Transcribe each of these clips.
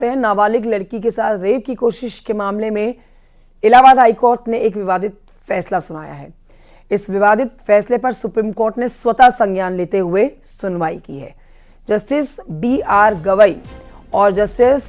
नाबालिग लड़की के साथ रेप की कोशिश के मामले में इलाहाबाद हाईकोर्ट ने एक विवादित फैसला सुनाया है। इस विवादित फैसले पर सुप्रीम कोर्ट ने स्वतः संज्ञान लेते हुए सुनवाई की है। Justice B.R. गवई और जस्टिस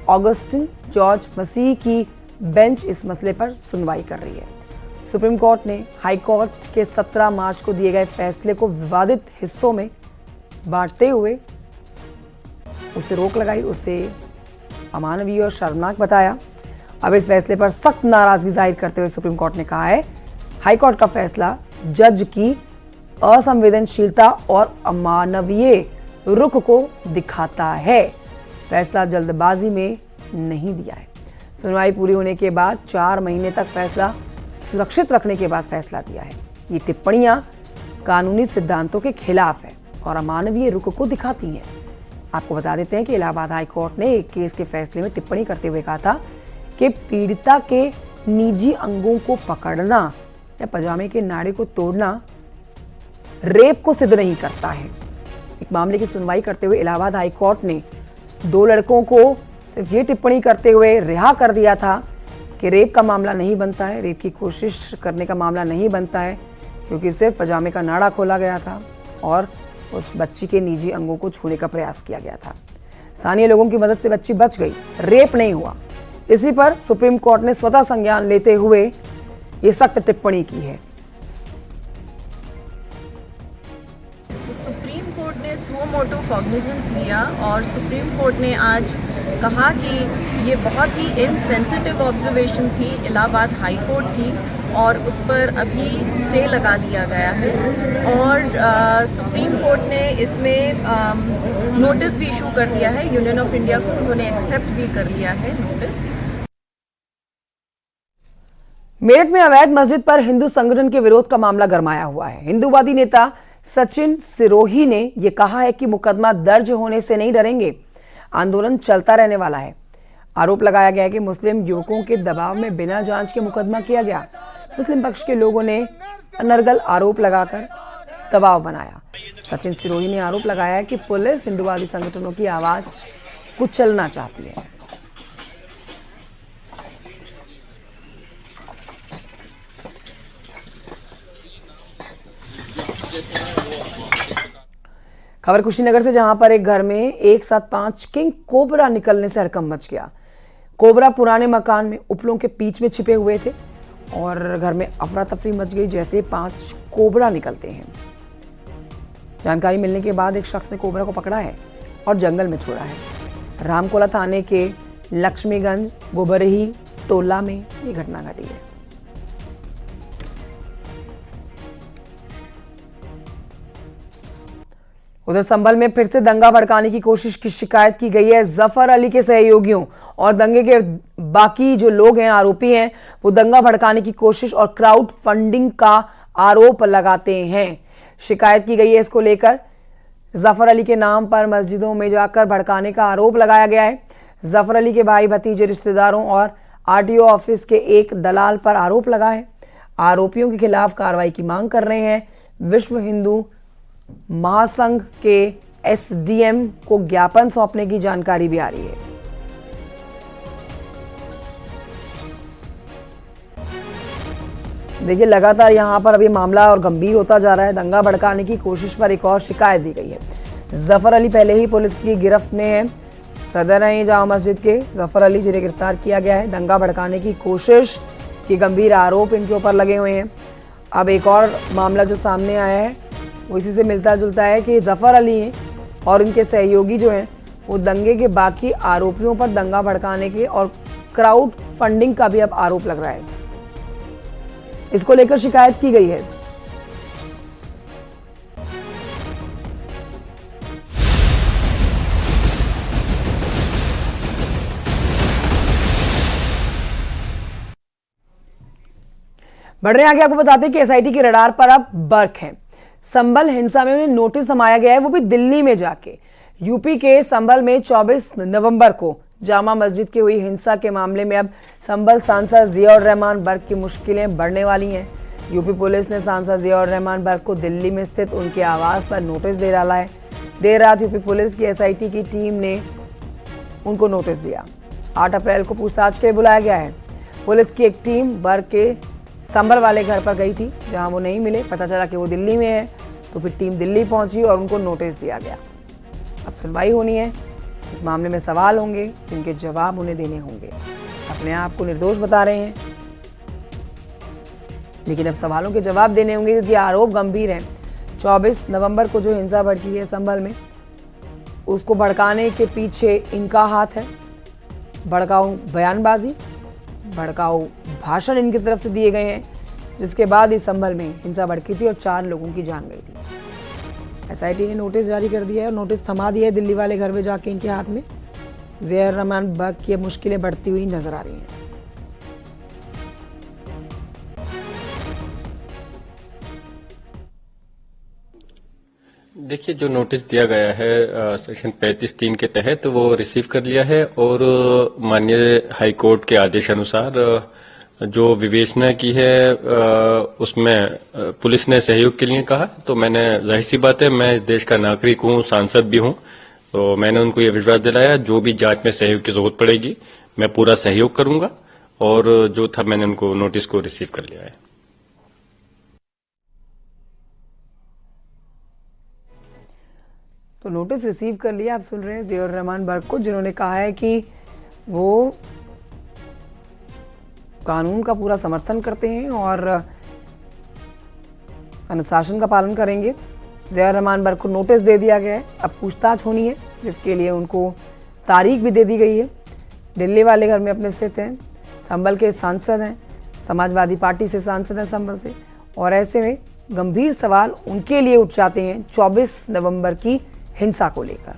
ऑगस्टिन जॉर्ज मसीह की बेंच इस मसले पर सुनवाई कर रही है। सुप्रीम कोर्ट ने हाई कोर्ट के 17 मार्च को दिए गए फैसले को विवादित हिस्सों में बांटते हुए उसे रोक लगाई, उसे अमानवीय और शर्मनाक बताया। अब इस फैसले पर सख्त नाराजगी जाहिर करते हुए सुप्रीम कोर्ट ने कहा है, हाई कोर्ट का फैसला जज की असंवेदनशीलता और अमानवीय रुख को दिखाता है। फैसला जल्दबाजी में नहीं दिया है। सुनवाई पूरी होने के बाद 4 महीने तक फैसला सुरक्षित रखने के बाद फैसला दिया है। ये टिप्पणियां कानूनी सिद्धांतों के खिलाफ है और अमानवीय रुख को दिखाती हैं। आपको बता देते हैं कि इलाहाबाद हाई कोर्ट ने एक केस के फैसले में टिप्पणी करते हुए कहा था कि पीड़िता के निजी अंगों को पकड़ना या पजामे के नाड़े को तोड़ना रेप को सिद्ध नहीं करता है। एक मामले की सुनवाई करते हुए इलाहाबाद हाई कोर्ट ने 2 लड़कों को सिर्फ ये टिप्पणी करते हुए रिहा कर दिया था कि रेप का मामला नहीं बनता है, रेप की कोशिश करने का मामला नहीं बनता है, क्योंकि सिर्फ पजामे का नाड़ा खोला गया था और उस बच्ची के निजी अंगों को छूने का प्रयास किया गया था। स्थानीय लोगों की मदद से बच्ची बच गई, रेप नहीं हुआ। इसी पर सुप्रीम कोर्ट ने स्वतः संज्ञान लेते हुए ये सख्त टिप्पणी की है। सुप्रीम कोर्ट ने सुओ मोटो कॉग्निजेंस लिया और सुप्रीम कोर्ट ने आज कहा कि ये बहुत ही इनसेंसिटिव ऑब्जर्वेशन थी इलाहाबाद हाई कोर्ट की और उस पर अभी स्टे लगा दिया गया है और सुप्रीम कोर्ट ने इसमें नोटिस भी इशू कर दिया है यूनियन ऑफ इंडिया को। उन्होंने एक्सेप्ट भी कर लिया है नोटिस। मेरठ में अवैध मस्जिद पर हिंदू संगठन के विरोध का मामला गरमाया हुआ है। हिंदूवादी नेता सचिन सिरोही ने यह कहा है कि मुकदमा दर्ज होने से नहीं डरेंगे, आंदोलन चलता रहने वाला है। आरोप लगाया गया है कि मुस्लिम युवकों के दबाव में बिना जांच के मुकदमा किया गया। मुस्लिम पक्ष के लोगों ने अनर्गल आरोप लगाकर दबाव बनाया। सचिन सिरोही ने आरोप लगाया कि पुलिस हिंदूवादी संगठनों की आवाज कुचलना चाहती है। खबर कुशीनगर से, जहां पर एक घर में एक साथ 5 किंग कोबरा निकलने से हड़कंप मच गया। कोबरा पुराने मकान में उपलों के बीच में छिपे हुए थे और घर में अफरा तफरी मच गई जैसे 5 कोबरा निकलते हैं। जानकारी मिलने के बाद एक शख्स ने कोबरा को पकड़ा है और जंगल में छोड़ा है। रामकोला थाने के लक्ष्मीगंज गोबरही टोला में ये घटना घटी है। उधर संभल में फिर से दंगा भड़काने की कोशिश की शिकायत की गई है। जफर अली के सहयोगियों और दंगे के बाकी जो लोग हैं, आरोपी हैं, वो दंगा भड़काने की कोशिश और क्राउड फंडिंग का आरोप लगाते हैं। शिकायत की गई है इसको लेकर। जफर अली के नाम पर मस्जिदों में जाकर भड़काने का आरोप लगाया गया है। जफर अली के भाई भतीजे, रिश्तेदारों और आरटीओ ऑफिस के एक दलाल पर आरोप लगा है। आरोपियों के खिलाफ कार्रवाई की मांग कर रहे हैं। विश्व हिंदू महासंघ के एसडीएम को ज्ञापन सौंपने की जानकारी भी आ रही है। देखिए, लगातार यहां पर अभी मामला और गंभीर होता जा रहा है। दंगा भड़काने की कोशिश पर एक और शिकायत दी गई है। जफर अली पहले ही पुलिस की गिरफ्त में है। सदर हैं जामा मस्जिद के जफर अली, जिन्हें गिरफ्तार किया गया है। दंगा भड़काने की कोशिश के गंभीर आरोप इनके ऊपर लगे हुए हैं। अब एक और मामला जो सामने आया है वो इसी से मिलता जुलता है कि जफर अली और उनके सहयोगी जो हैं वो दंगे के बाकी आरोपियों पर दंगा भड़काने के और क्राउड फंडिंग का भी अब आरोप लग रहा है। इसको लेकर शिकायत की गई है। बढ़ रहे आगे, आपको बताते हैं कि एसआईटी के रडार पर अब बर्क है। संभल हिंसा में उन्हें नोटिस थमाया गया है, वो भी दिल्ली में जाके। यूपी के संभल में 24 नवंबर को जामा मस्जिद की हुई हिंसा के मामले में अब संभल सांसद जियाउर रहमान बर्क की मुश्किलें बढ़ने वाली हैं। यूपी पुलिस ने सांसद जियाउर रहमान बर्क को दिल्ली में स्थित उनके आवास पर नोटिस दे डाला है। देर रात यूपी पुलिस की एसआईटी की टीम ने उनको नोटिस दिया। 8 अप्रैल को पूछताछ के लिए बुलाया गया है। पुलिस की एक टीम बर्ग के संभल वाले घर पर गई थी, जहां वो नहीं मिले। पता चला कि वो दिल्ली में है, तो फिर टीम दिल्ली पहुंची और उनको नोटिस दिया गया। अब सुनवाई होनी है। इस मामले में सवाल होंगे, जिनके जवाब उन्हें देने होंगे। अपने आप को निर्दोष बता रहे हैं, लेकिन अब सवालों के जवाब देने होंगे, क्योंकि आरोप गंभीर हैं। 24 नवंबर को जो हिंसा भड़की है संभल में, उसको भड़काने के पीछे इनका हाथ है। भड़काऊ बयानबाजी, भड़काऊ भाषण इनकी तरफ से दिए गए हैं, जिसके बाद इस संभल में हिंसा भड़की थी और 4 लोगों की जान गई थी। एसआईटी ने नोटिस जारी कर दिया है और नोटिस थमा दिया है दिल्ली वाले घर में जाके इनके हाथ में। ज़ियाउर रहमान बर्ग की मुश्किलें बढ़ती हुई नजर आ रही हैं। देखिए, जो नोटिस दिया गया है सेक्शन 35(3) के तहत वो रिसीव कर लिया है और माननीय हाई कोर्ट के आदेश अनुसार जो विवेचना की है उसमें पुलिस ने सहयोग के लिए कहा। तो मैंने, जाहिर सी बात है, मैं इस देश का नागरिक हूं, सांसद भी हूं, तो मैंने उनको ये विश्वास दिलाया जो भी जांच में सहयोग की जरूरत पड़ेगी मैं पूरा सहयोग करूंगा। और जो था, मैंने उनको नोटिस को रिसीव कर लिया है। तो नोटिस रिसीव कर लिया। आप सुन रहे हैं ज़ियाउर रहमान बर्ग को, जिन्होंने कहा है कि वो कानून का पूरा समर्थन करते हैं और अनुशासन का पालन करेंगे। ज़ियाउर रहमान बर्ग को नोटिस दे दिया गया है। अब पूछताछ होनी है, जिसके लिए उनको तारीख भी दे दी गई है। दिल्ली वाले घर में अपने स्थित हैं, संभल के सांसद हैं, समाजवादी पार्टी से सांसद हैं संभल से, और ऐसे में गंभीर सवाल उनके लिए उठ जाते हैं 24 नवंबर की हिंसा को लेकर।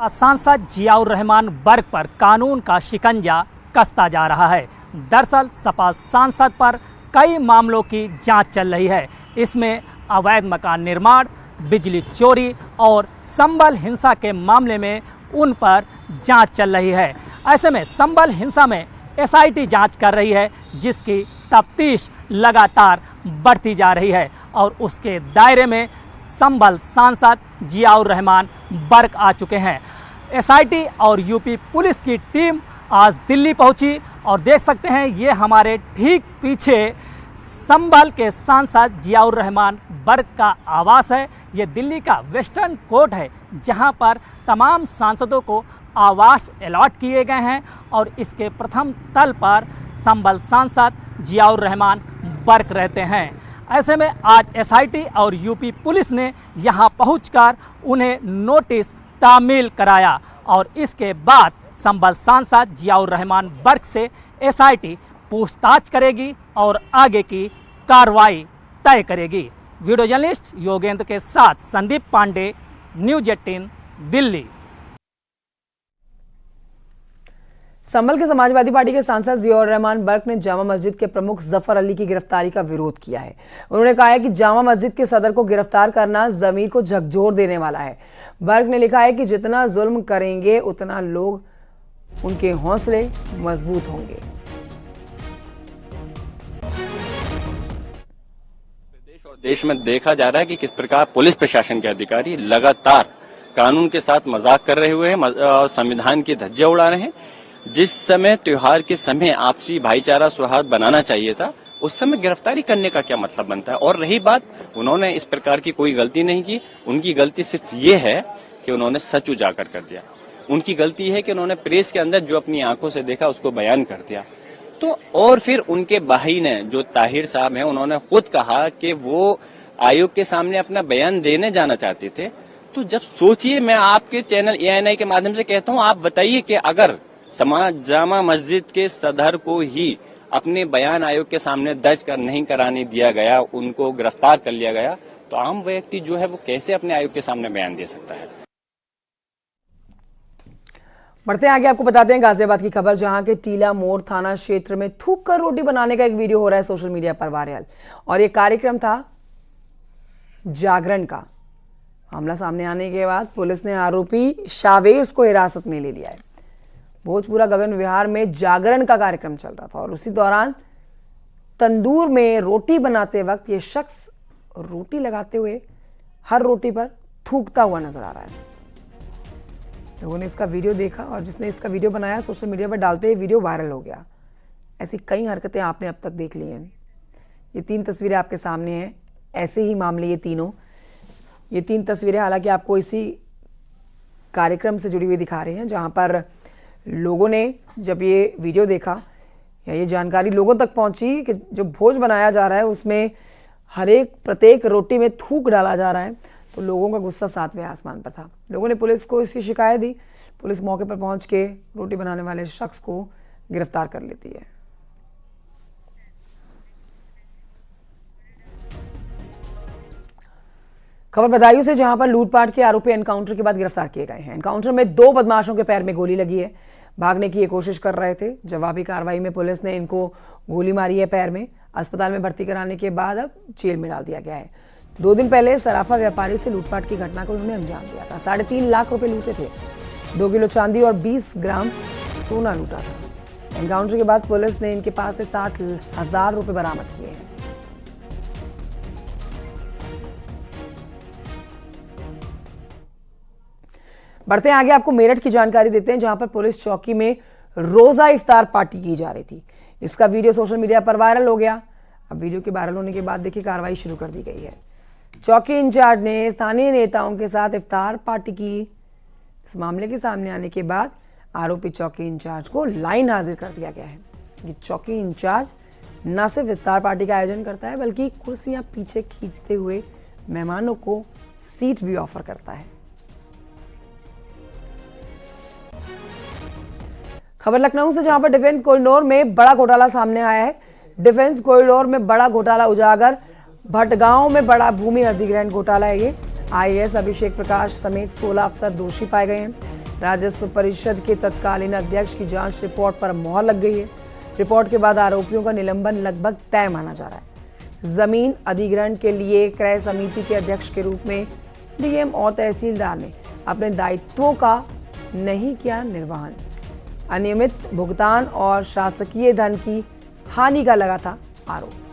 सांसद ज़ियाउर रहमान बर्ग पर कानून का शिकंजा कसता जा रहा है। दरअसल सपा सांसद पर कई मामलों की जांच चल रही है। इसमें अवैध मकान निर्माण, बिजली चोरी और संभल हिंसा के मामले में उन पर जांच चल रही है। ऐसे में संभल हिंसा में एसआईटी जांच कर रही है, जिसकी तफ्तीश लगातार बढ़ती जा रही है और उसके दायरे में संभल सांसद ज़ियाउर रहमान बर्ग आ चुके हैं। एसआईटी और यूपी पुलिस की टीम आज दिल्ली पहुंची और देख सकते हैं ये हमारे ठीक पीछे संभल के सांसद ज़ियाउर रहमान बर्ग का आवास है। ये दिल्ली का वेस्टर्न कोर्ट है, जहां पर तमाम सांसदों को आवास अलॉट किए गए हैं और इसके प्रथम तल पर संभल सांसद ज़ियाउर रहमान बर्ग रहते हैं। ऐसे में आज एसआईटी और यूपी पुलिस ने यहां पहुंचकर उन्हें नोटिस तामील कराया और इसके बाद संभल सांसद ज़ियाउर रहमान बर्ग से एसआईटी पूछताछ करेगी और आगे की कार्रवाई तय करेगी। वीडियो जर्नलिस्ट योगेंद्र के साथ संदीप पांडे, न्यूज़ 18 दिल्ली। संभल के समाजवादी पार्टी के सांसद ज़ियाउर रहमान बर्ग ने जामा मस्जिद के प्रमुख जफर अली की गिरफ्तारी का विरोध किया है। उन्होंने कहा है कि जामा मस्जिद के सदर को गिरफ्तार करना जमीर को झकझोर देने वाला है। बर्ग ने लिखा है कि जितना जुल्म करेंगे उतना लोग उनके हौसले मजबूत होंगे। देश में देखा जा रहा है कि किस प्रकार पुलिस प्रशासन के अधिकारी लगातार कानून के साथ मजाक कर रहे हुए हैं और संविधान की धज्जियां उड़ा रहे हैं। जिस समय त्योहार के समय आपसी भाईचारा सौहार्द बनाना चाहिए था, उस समय गिरफ्तारी करने का क्या मतलब बनता है। और रही बात, उन्होंने इस प्रकार की कोई गलती नहीं की। उनकी गलती सिर्फ ये है कि उन्होंने सच उजागर कर दिया। उनकी गलती है कि उन्होंने प्रेस के अंदर जो अपनी आंखों से देखा उसको बयान कर दिया। तो और फिर उनके भाई ने, जो ताहिर साहब हैं, उन्होंने खुद कहा कि वो आयोग के सामने अपना बयान देने जाना चाहते थे। तो जब सोचिए, मैं आपके चैनल ANI के माध्यम से कहता हूं, आप बताइए कि अगर जामा मस्जिद के सदर को ही अपने बयान आयोग के सामने दर्ज कर नहीं कराने दिया गया, उनको गिरफ्तार कर लिया गया, तो आम व्यक्ति जो है वो कैसे अपने आयोग के सामने बयान दे सकता है। बढ़ते हैं आगे, आपको बताते हैं गाजियाबाद की खबर, जहां के टीला मोड़ थाना क्षेत्र में थूक कर रोटी बनाने का एक वीडियो हो रहा है सोशल मीडिया पर वायरल। और ये कार्यक्रम था जागरण का। मामला सामने आने के बाद पुलिस ने आरोपी शावेज को हिरासत में ले लिया है। भोजपुरा गगन विहार में जागरण का कार्यक्रम चल रहा था और उसी दौरान तंदूर में रोटी बनाते वक्त ये शख्स रोटी लगाते हुए हर रोटी पर थूकता हुआ नजर आ रहा है। लोगों ने इसका वीडियो देखा और जिसने इसका वीडियो बनाया सोशल मीडिया पर डालते ही वीडियो वायरल हो गया। ऐसी कई हरकतें आपने अब तक देख ली हैं। ये 3 तस्वीरें आपके सामने हैं, ऐसे ही मामले ये ये 3 तस्वीरें हालांकि आपको इसी कार्यक्रम से जुड़ी हुई दिखा रहे हैं, जहां पर लोगों ने जब ये वीडियो देखा या ये जानकारी लोगों तक पहुंची कि जो भोज बनाया जा रहा है उसमें प्रत्येक रोटी में थूक डाला जा रहा है, तो लोगों का गुस्सा 7वें आसमान पर था। लोगों ने पुलिस को इसकी शिकायत दी। पुलिस मौके पर पहुंच के रोटी बनाने वाले शख्स को गिरफ्तार कर लेती है। खबर बदायूं से, जहां पर लूटपाट के आरोपी एनकाउंटर के बाद गिरफ्तार किए गए हैं। एनकाउंटर में 2 बदमाशों के पैर में गोली लगी है। भागने की ये कोशिश कर रहे थे। जवाबी कार्रवाई में पुलिस ने इनको गोली मारी है पैर में। अस्पताल में भर्ती कराने के बाद अब जेल में डाल दिया गया है। 2 दिन पहले सराफा व्यापारी से लूटपाट की घटना को उन्होंने अंजाम दिया था। 3.5 लाख रुपए लूटे थे। 2 किलो चांदी और 20 ग्राम सोना लूटा था। एनकाउंटर के बाद पुलिस ने इनके पास से 60,000 रुपए बरामद किए हैं। बढ़ते हैं आगे, आपको मेरठ की जानकारी देते हैं, जहां पर पुलिस चौकी में रोजा इफ्तार पार्टी की जा रही थी। इसका वीडियो सोशल मीडिया पर वायरल हो गया। अब वीडियो के वायरल होने के बाद देखिए कार्रवाई शुरू कर दी गई है। चौकी इंचार्ज ने स्थानीय नेताओं के साथ इफ्तार पार्टी की। इस मामले के सामने आने के बाद आरोपी चौकी इंचार्ज को लाइन हाजिर कर दिया गया है। ये चौकी इंचार्ज न सिर्फ इफ्तार पार्टी का आयोजन करता है बल्कि कुर्सियां पीछे खींचते हुए मेहमानों को सीट भी ऑफर करता है। खबर लखनऊ से, जहां पर डिफेंस कॉरिडोर में बड़ा घोटाला सामने आया है। डिफेंस कॉरिडोर में बड़ा घोटाला उजागर। भटगांव में बड़ा भूमि अधिग्रहण घोटाला है ये। आईएएस अभिषेक प्रकाश समेत 16 अफसर दोषी पाए गए हैं। राजस्व परिषद के तत्कालीन अध्यक्ष की जांच रिपोर्ट पर मोहर लग गई है। रिपोर्ट के बाद आरोपियों का निलंबन लगभग तय माना जा रहा है। जमीन अधिग्रहण के लिए क्रय समिति के अध्यक्ष के रूप में डीएम और तहसीलदार ने अपने दायित्वों का नहीं किया निर्वहन। अनियमित भुगतान और शासकीय धन की हानि का लगा था आरोप।